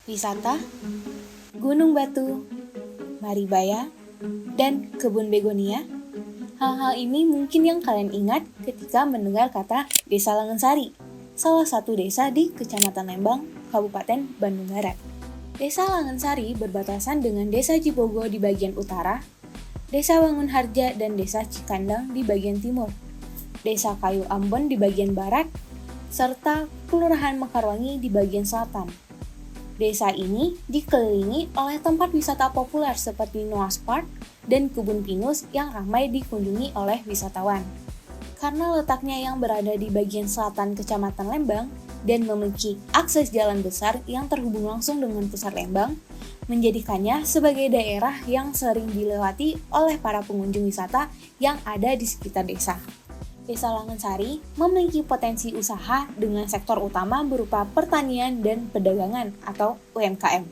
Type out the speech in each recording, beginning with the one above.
wisata, gunung batu, maribaya, dan kebun begonia. Hal-hal ini mungkin yang kalian ingat ketika mendengar kata Desa Langensari, salah satu desa di Kecamatan Lembang, Kabupaten Bandung Barat. Desa Langensari berbatasan dengan Desa Cibogo di bagian utara, Desa Wangunharja dan Desa Cikandang di bagian timur, Desa Kayu Ambon di bagian barat, serta Kelurahan Mekarwangi di bagian selatan. Desa ini dikelilingi oleh tempat wisata populer seperti Noah's Park dan kebun pinus yang ramai dikunjungi oleh wisatawan. Karena letaknya yang berada di bagian selatan Kecamatan Lembang dan memiliki akses jalan besar yang terhubung langsung dengan pusat Lembang, menjadikannya sebagai daerah yang sering dilewati oleh para pengunjung wisata yang ada di sekitar desa. Desa Langensari memiliki potensi usaha dengan sektor utama berupa pertanian dan perdagangan atau UMKM.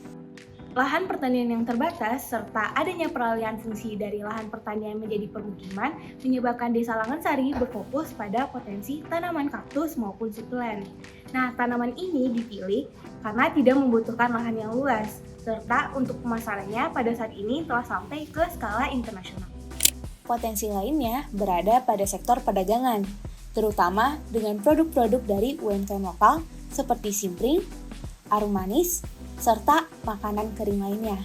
Lahan pertanian yang terbatas serta adanya peralihan fungsi dari lahan pertanian menjadi permukiman menyebabkan Desa Langensari berfokus pada potensi tanaman kaktus maupun sukulen. Nah, tanaman ini dipilih karena tidak membutuhkan lahan yang luas, serta untuk pemasarannya pada saat ini telah sampai ke skala internasional. Potensi lainnya berada pada sektor perdagangan, terutama dengan produk-produk dari UMKM lokal seperti simpring, arum manis, serta makanan kering lainnya.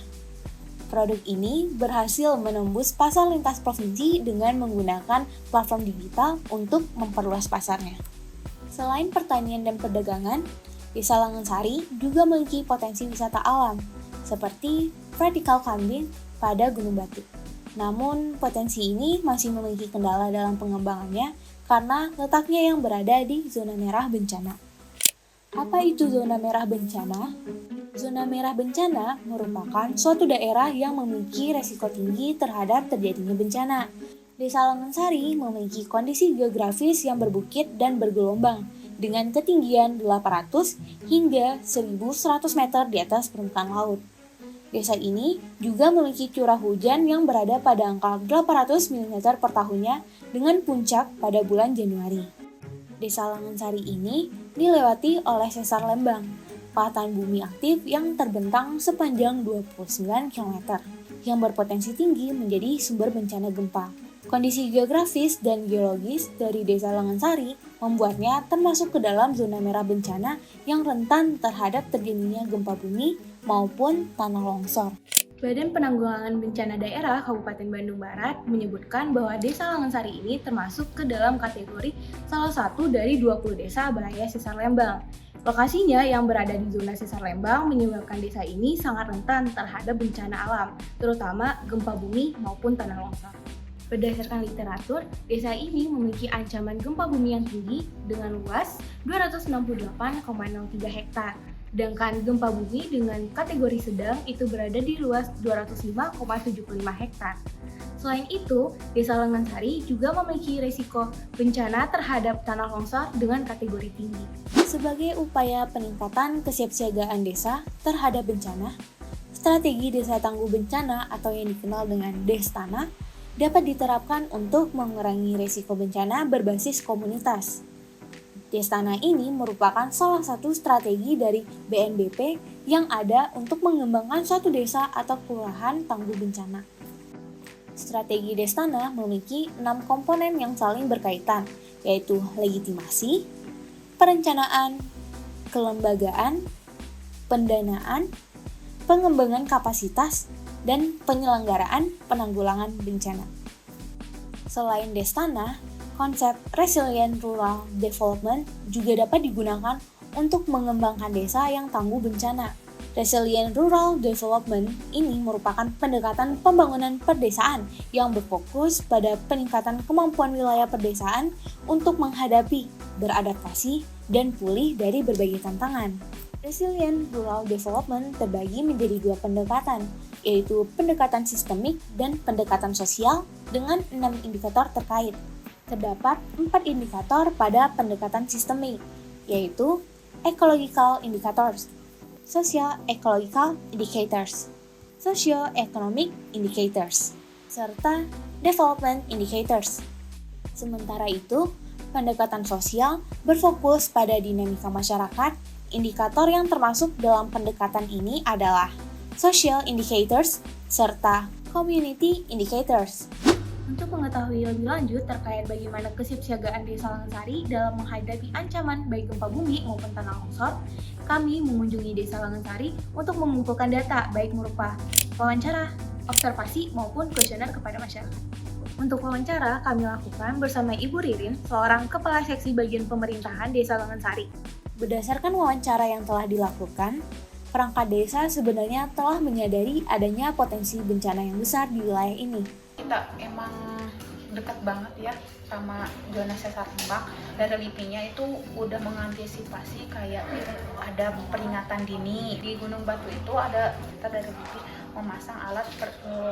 Produk ini berhasil menembus pasar lintas provinsi dengan menggunakan platform digital untuk memperluas pasarnya. Selain pertanian dan perdagangan, Desa Langensari juga memiliki potensi wisata alam, seperti vertical climbing pada Gunung Batu. Namun, potensi ini masih memiliki kendala dalam pengembangannya karena letaknya yang berada di zona merah bencana. Apa itu zona merah bencana? Zona merah bencana merupakan suatu daerah yang memiliki resiko tinggi terhadap terjadinya bencana. Desa Langensari memiliki kondisi geografis yang berbukit dan bergelombang dengan ketinggian 800 hingga 1.100 meter di atas permukaan laut. Desa ini juga memiliki curah hujan yang berada pada angka 800 mm per tahunnya dengan puncak pada bulan Januari. Desa Langensari ini dilewati oleh Sesar Lembang, patahan bumi aktif yang terbentang sepanjang 29 km, yang berpotensi tinggi menjadi sumber bencana gempa. Kondisi geografis dan geologis dari Desa Langensari membuatnya termasuk ke dalam zona merah bencana yang rentan terhadap terjadinya gempa bumi maupun tanah longsor. Badan Penanggulangan Bencana Daerah Kabupaten Bandung Barat menyebutkan bahwa Desa Langensari ini termasuk ke dalam kategori salah satu dari 20 desa bahaya sesar Lembang. Lokasinya yang berada di zona sesar Lembang menyebabkan desa ini sangat rentan terhadap bencana alam, terutama gempa bumi maupun tanah longsor. Berdasarkan literatur, desa ini memiliki ancaman gempa bumi yang tinggi dengan luas 268,03 hektar. Sedangkan gempa bumi dengan kategori sedang itu berada di luas 205,75 hektar. Selain itu, Desa Langensari juga memiliki risiko bencana terhadap tanah longsor dengan kategori tinggi. Sebagai upaya peningkatan kesiapsiagaan desa terhadap bencana, strategi desa tangguh bencana atau yang dikenal dengan Destana dapat diterapkan untuk mengurangi risiko bencana berbasis komunitas. Destana ini merupakan salah satu strategi dari BNBP yang ada untuk mengembangkan suatu desa atau kelurahan tangguh bencana. Strategi Destana memiliki 6 komponen yang saling berkaitan, yaitu legitimasi, perencanaan, kelembagaan, pendanaan, pengembangan kapasitas, dan penyelenggaraan penanggulangan bencana. Selain Destana, konsep Resilient Rural Development juga dapat digunakan untuk mengembangkan desa yang tangguh bencana. Resilient Rural Development ini merupakan pendekatan pembangunan perdesaan yang berfokus pada peningkatan kemampuan wilayah perdesaan untuk menghadapi, beradaptasi, dan pulih dari berbagai tantangan. Resilient Rural Development terbagi menjadi 2 pendekatan, yaitu pendekatan sistemik dan pendekatan sosial dengan 6 indikator terkait. Terdapat 4 indikator pada pendekatan sistemik, yaitu Ecological Indicators, Social Ecological Indicators, Socio-Economic Indicators, serta Development Indicators. Sementara itu, pendekatan sosial berfokus pada dinamika masyarakat indikator yang termasuk dalam pendekatan ini adalah social indicators serta community indicators. Untuk mengetahui lebih lanjut terkait bagaimana kesiapsiagaan Desa Langensari dalam menghadapi ancaman baik gempa bumi maupun tanah longsor, kami mengunjungi Desa Langensari untuk mengumpulkan data baik berupa wawancara, observasi, maupun kuesioner kepada masyarakat. Untuk wawancara, kami lakukan bersama Ibu Ririn, seorang Kepala Seksi Bagian Pemerintahan Desa Langensari. Berdasarkan wawancara yang telah dilakukan, perangkat desa sebenarnya telah menyadari adanya potensi bencana yang besar di wilayah ini. Kita emang dekat banget ya sama zona sesar Lembang. Dari LIPI-nya itu udah mengantisipasi kayak ada peringatan dini. Di Gunung Batu itu ada, kita dari LIPI memasang alat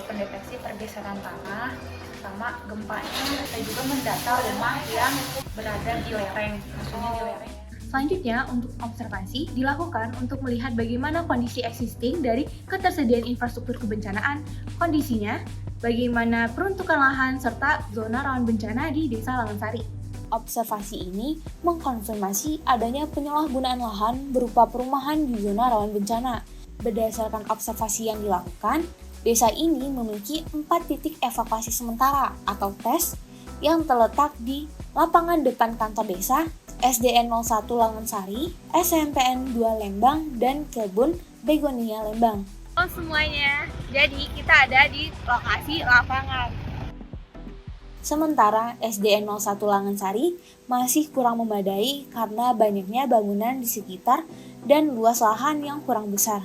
pendeteksi pergeseran tanah sama gempanya. Kita juga mendata rumah yang berada di lereng, maksudnya di lereng. Selanjutnya, untuk observasi dilakukan untuk melihat bagaimana kondisi existing dari ketersediaan infrastruktur kebencanaan, kondisinya, bagaimana peruntukan lahan, serta zona rawan bencana di Desa Langensari. Observasi ini mengkonfirmasi adanya penyalahgunaan lahan berupa perumahan di zona rawan bencana. Berdasarkan observasi yang dilakukan, desa ini memiliki 4 titik evakuasi sementara atau TES yang terletak di lapangan depan kantor desa, SDN 01 Langensari, SMPN 2 Lembang, dan Kebun Begonia Lembang. Halo semuanya, jadi kita ada di lokasi lapangan. Sementara SDN 01 Langensari masih kurang memadai karena banyaknya bangunan di sekitar dan luas lahan yang kurang besar.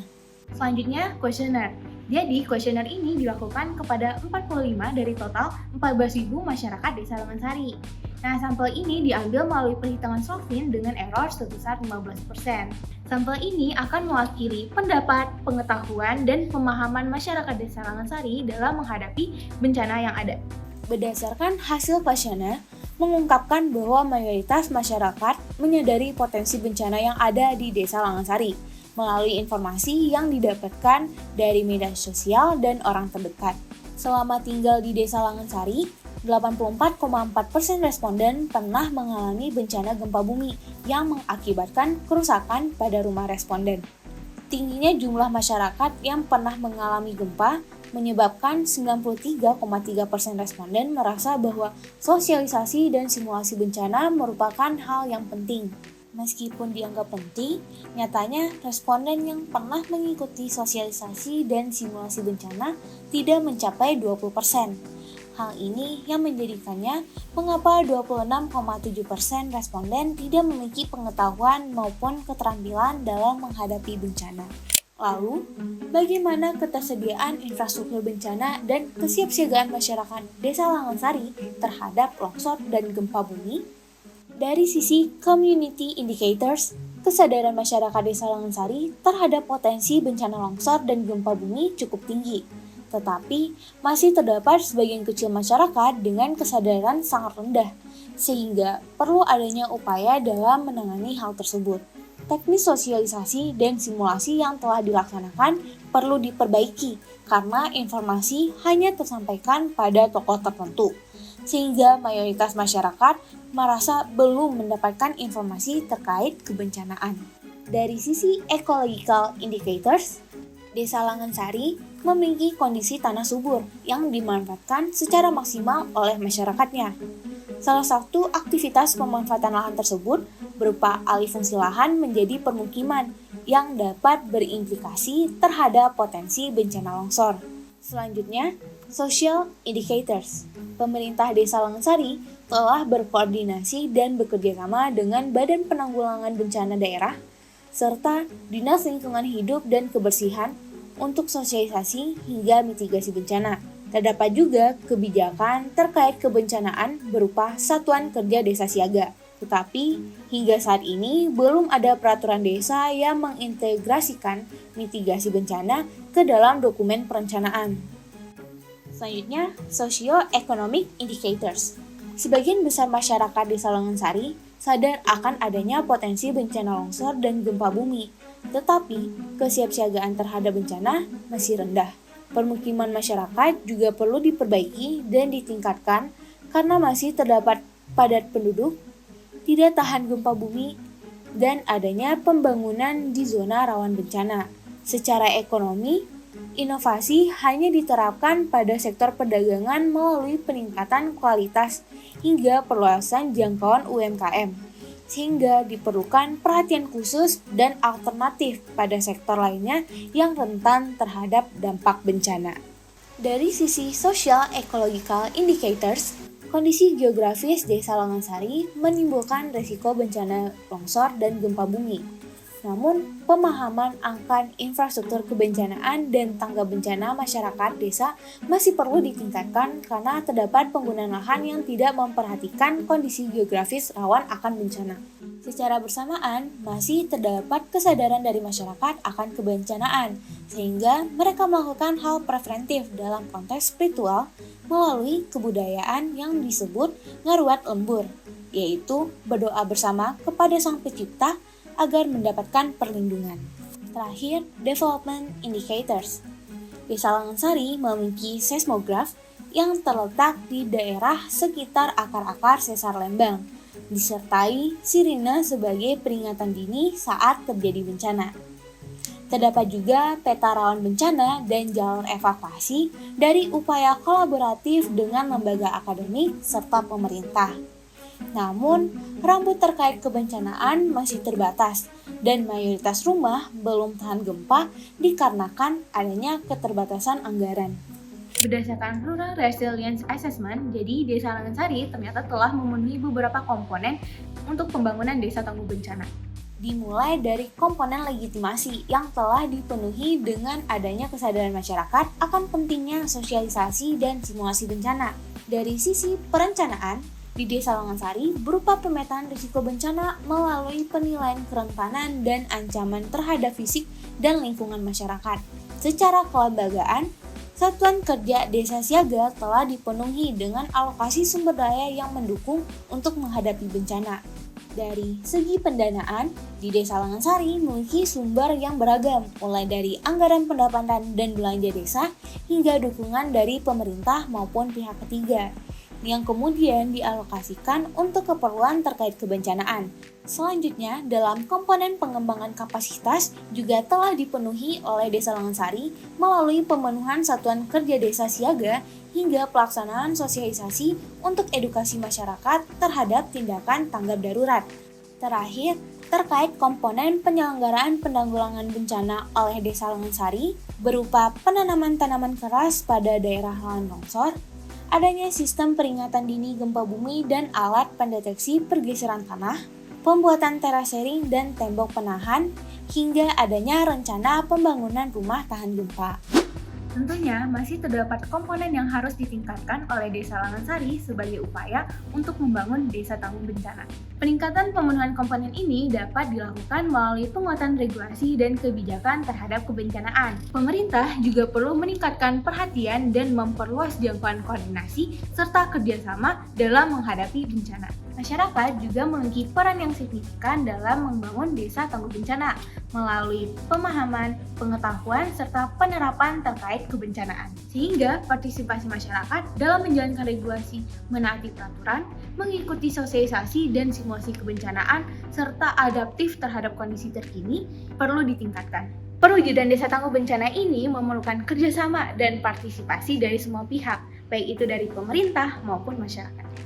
Selanjutnya, kuesioner. Jadi, kuesioner ini dilakukan kepada 45 dari total 14.000 masyarakat Desa Langensari. Nah, sampel ini diambil melalui perhitungan Sofin dengan error sebesar 15%. Sampel ini akan mewakili pendapat, pengetahuan, dan pemahaman masyarakat Desa Langensari dalam menghadapi bencana yang ada. Berdasarkan hasil kuesioner, mengungkapkan bahwa mayoritas masyarakat menyadari potensi bencana yang ada di Desa Langensari melalui informasi yang didapatkan dari media sosial dan orang terdekat. Selama tinggal di Desa Langensari, 84,4% responden pernah mengalami bencana gempa bumi yang mengakibatkan kerusakan pada rumah responden. Tingginya jumlah masyarakat yang pernah mengalami gempa menyebabkan 93,3% responden merasa bahwa sosialisasi dan simulasi bencana merupakan hal yang penting. Meskipun dianggap penting, nyatanya responden yang pernah mengikuti sosialisasi dan simulasi bencana tidak mencapai 20%. Hal ini yang menjadikannya mengapa 26,7% responden tidak memiliki pengetahuan maupun keterampilan dalam menghadapi bencana. Lalu, bagaimana ketersediaan infrastruktur bencana dan kesiapsiagaan masyarakat Desa Langensari terhadap longsor dan gempa bumi? Dari sisi community indicators, kesadaran masyarakat Desa Langensari terhadap potensi bencana longsor dan gempa bumi cukup tinggi. Tetapi, masih terdapat sebagian kecil masyarakat dengan kesadaran sangat rendah, sehingga perlu adanya upaya dalam menangani hal tersebut. Teknis sosialisasi dan simulasi yang telah dilaksanakan perlu diperbaiki karena informasi hanya tersampaikan pada tokoh tertentu, sehingga mayoritas masyarakat merasa belum mendapatkan informasi terkait kebencanaan. Dari sisi ecological indicators, Desa Langensari memiliki kondisi tanah subur yang dimanfaatkan secara maksimal oleh masyarakatnya. Salah satu aktivitas pemanfaatan lahan tersebut berupa alih fungsi lahan menjadi permukiman yang dapat berimplikasi terhadap potensi bencana longsor. Selanjutnya, social indicators. Pemerintah Desa Langensari telah berkoordinasi dan bekerjasama dengan Badan Penanggulangan Bencana Daerah serta Dinas Lingkungan Hidup dan Kebersihan untuk sosialisasi hingga mitigasi bencana. Terdapat juga kebijakan terkait kebencanaan berupa Satuan Kerja Desa Siaga. Tetapi, hingga saat ini belum ada peraturan desa yang mengintegrasikan mitigasi bencana ke dalam dokumen perencanaan. Selanjutnya, socio-economic indicators. Sebagian besar masyarakat Desa Langensari sadar akan adanya potensi bencana longsor dan gempa bumi, tetapi kesiapsiagaan terhadap bencana masih rendah. Permukiman masyarakat juga perlu diperbaiki dan ditingkatkan karena masih terdapat padat penduduk, tidak tahan gempa bumi, dan adanya pembangunan di zona rawan bencana. Secara ekonomi, inovasi hanya diterapkan pada sektor perdagangan melalui peningkatan kualitas hingga perluasan jangkauan UMKM, sehingga diperlukan perhatian khusus dan alternatif pada sektor lainnya yang rentan terhadap dampak bencana. Dari sisi Social Ecological Indicators, kondisi geografis Desa Langansari menimbulkan risiko bencana longsor dan gempa bumi. Namun, pemahaman akan infrastruktur kebencanaan dan tangga bencana masyarakat desa masih perlu ditingkatkan karena terdapat penggunaan lahan yang tidak memperhatikan kondisi geografis rawan akan bencana. Secara bersamaan, masih terdapat kesadaran dari masyarakat akan kebencanaan, sehingga mereka melakukan hal preventif dalam konteks spiritual melalui kebudayaan yang disebut ngaruat lembur, yaitu berdoa bersama kepada Sang Pencipta agar mendapatkan perlindungan. Terakhir, Development Indicators. Desa Langansari memiliki seismograf yang terletak di daerah sekitar akar-akar sesar Lembang, disertai sirine sebagai peringatan dini saat terjadi bencana. Terdapat juga peta rawan bencana dan jalur evakuasi dari upaya kolaboratif dengan lembaga akademik serta pemerintah. Namun, rambut terkait kebencanaan masih terbatas dan mayoritas rumah belum tahan gempa dikarenakan adanya keterbatasan anggaran. Berdasarkan Rural Resilience Assessment, jadi Desa Langansari ternyata telah memenuhi beberapa komponen untuk pembangunan desa tangguh bencana. Dimulai dari komponen legitimasi yang telah dipenuhi dengan adanya kesadaran masyarakat akan pentingnya sosialisasi dan simulasi bencana. Dari sisi perencanaan, di Desa Langansari berupa pemetaan risiko bencana melalui penilaian kerentanan dan ancaman terhadap fisik dan lingkungan masyarakat. Secara kelembagaan, Satuan Kerja Desa Siaga telah dipenuhi dengan alokasi sumber daya yang mendukung untuk menghadapi bencana. Dari segi pendanaan, di Desa Langansari memiliki sumber yang beragam, mulai dari anggaran pendapatan dan belanja desa hingga dukungan dari pemerintah maupun pihak ketiga, yang kemudian dialokasikan untuk keperluan terkait kebencanaan. Selanjutnya, dalam komponen pengembangan kapasitas juga telah dipenuhi oleh Desa Langansari melalui pemenuhan Satuan Kerja Desa Siaga hingga pelaksanaan sosialisasi untuk edukasi masyarakat terhadap tindakan tanggap darurat. Terakhir, terkait komponen penyelenggaraan penanggulangan bencana oleh Desa Langansari berupa penanaman tanaman keras pada daerah rawan longsor, adanya sistem peringatan dini gempa bumi dan alat pendeteksi pergeseran tanah, pembuatan terasering dan tembok penahan, hingga adanya rencana pembangunan rumah tahan gempa. Tentunya masih terdapat komponen yang harus ditingkatkan oleh Desa Langansari sebagai upaya untuk membangun desa tangguh bencana. Peningkatan pemenuhan komponen ini dapat dilakukan melalui penguatan regulasi dan kebijakan terhadap kebencanaan. Pemerintah juga perlu meningkatkan perhatian dan memperluas jangkauan koordinasi serta kerjasama dalam menghadapi bencana. Masyarakat juga memiliki peran yang signifikan dalam membangun desa tangguh bencana melalui pemahaman, pengetahuan, serta penerapan terkait kebencanaan. Sehingga partisipasi masyarakat dalam menjalankan regulasi, menaati peraturan, mengikuti sosialisasi dan simulasi kebencanaan, serta adaptif terhadap kondisi terkini perlu ditingkatkan. Perwujudan desa tangguh bencana ini memerlukan kerjasama dan partisipasi dari semua pihak, baik itu dari pemerintah maupun masyarakat.